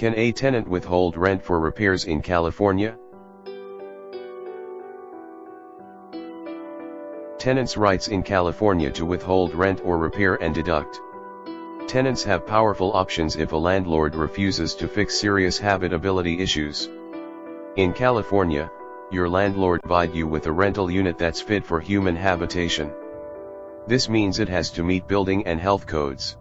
Can a tenant withhold rent for repairs in California? Tenants' rights in California to withhold rent or repair and deduct. Tenants have powerful options if a landlord refuses to fix serious habitability issues. In California, your landlord provides you with a rental unit that's fit for human habitation. This means it has to meet building and health codes.